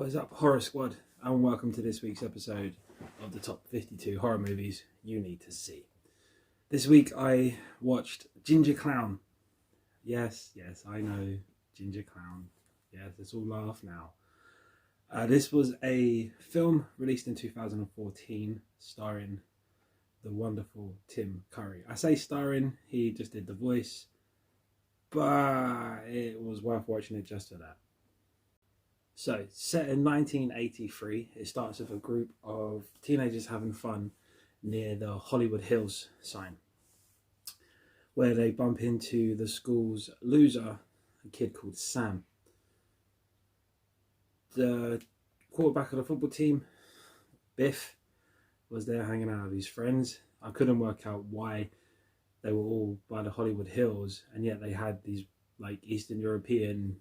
What is up, Horror Squad, and welcome to this week's episode of the top 52 horror movies you need to see. This week I watched Gingerclown. Yes, I know, Gingerclown. Yes, it's all laugh now. This was a film released in 2014 starring the wonderful Tim Curry. I say starring, he just did the voice, but it was worth watching it just for that. So, set in 1983, it starts with a group of teenagers having fun near the Hollywood Hills sign, where they bump into the school's loser, a kid called Sam. The quarterback of the football team, Biff, was there hanging out with his friends. I couldn't work out why they were all by the Hollywood Hills, and yet they had these like Eastern European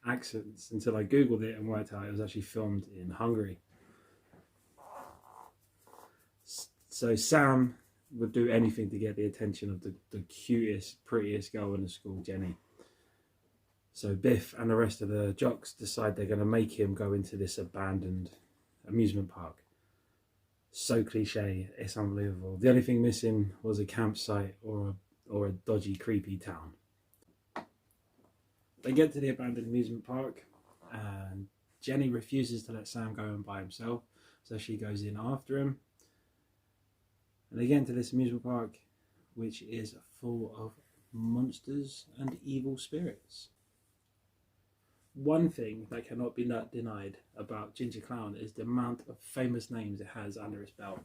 accents until I googled it and worked out it was actually filmed in Hungary. So Sam would do anything to get the attention of the cutest, prettiest girl in the school, Jenny. So Biff and the rest of the jocks decide they're going to make him go into this abandoned amusement park. So cliche, it's unbelievable. The only thing missing was a campsite or a dodgy, creepy town. They get to the abandoned amusement park and Jenny refuses to let Sam go in by himself, so she goes in after him. And they get into this amusement park, which is full of monsters and evil spirits. One thing that cannot be denied about Gingerclown is the amount of famous names it has under its belt.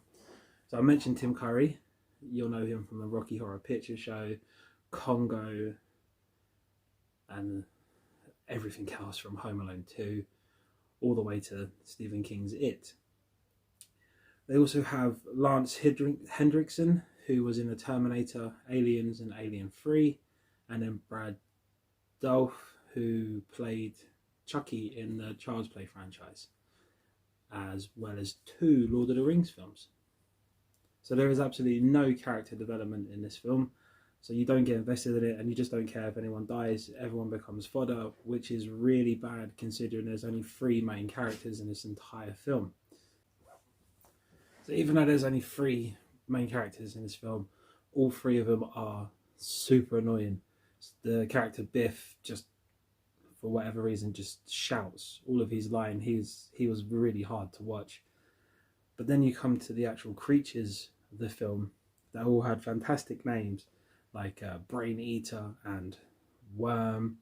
So I mentioned Tim Curry. You'll know him from the Rocky Horror Picture Show, Congo, and everything else from Home Alone 2, all the way to Stephen King's It. They also have Lance Hendrickson, who was in the Terminator, Aliens and Alien 3, and then Brad Dourif, who played Chucky in the Child's Play franchise, as well as 2 Lord of the Rings films. So there is absolutely no character development in this film. So you don't get invested in it, and you just don't care if anyone dies. Everyone becomes fodder, which is really bad considering there's only 3 main characters in this entire film. So even though there's only 3 main characters in this film, all 3 of them are super annoying. The character Biff, just for whatever reason, just shouts all of his line. He was really hard to watch. But then you come to the actual creatures of the film that all had fantastic names, like Brain Eater and Worm,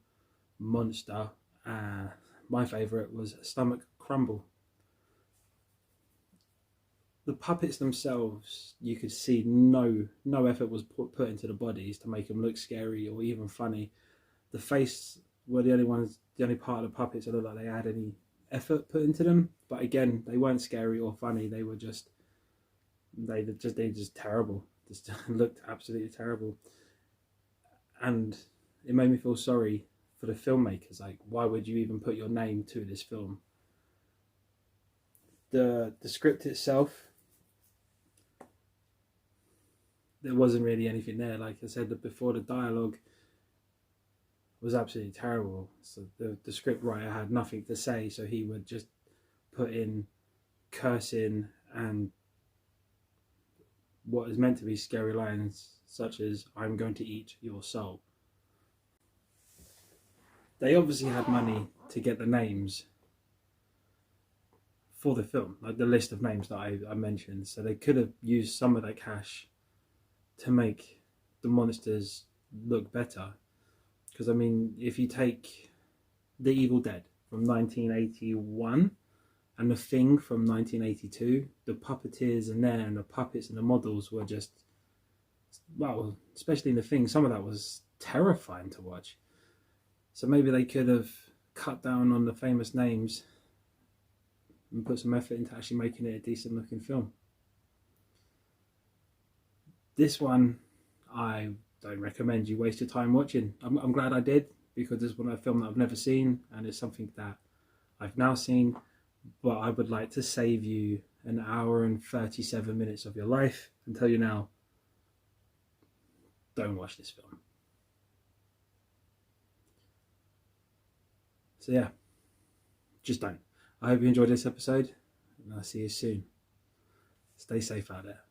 Monster. My favourite was Stomach Crumble. The puppets themselves, you could see no effort was put into the bodies to make them look scary or even funny. The face were the only part of the puppets that looked like they had any effort put into them. But again, they weren't scary or funny. They were just terrible. Just looked absolutely terrible. And it made me feel sorry for the filmmakers. Like, why would you even put your name to this film? The script itself, there wasn't really anything there. Like I said before, the dialogue was absolutely terrible. So the script writer had nothing to say, so he would just put in cursing and what is meant to be scary lines, such as "I'm going to eat your soul." They obviously had money to get the names for the film, like the list of names that I mentioned, so they could have used some of that cash to make the monsters look better. Because I mean, if you take The Evil Dead from 1981 and The Thing from 1982, the puppeteers in there and the puppets and the models were just, well, especially in The Thing, some of that was terrifying to watch. So maybe they could have cut down on the famous names and put some effort into actually making it a decent looking film. This one, I don't recommend you waste your time watching. I'm glad I did, because this one a film that I've never seen, and it's something that I've now seen, but I would like to save you an hour and 37 minutes of your life and tell you now, don't watch this film. So yeah, just don't. I hope you enjoyed this episode, and I'll see you soon. Stay safe out there.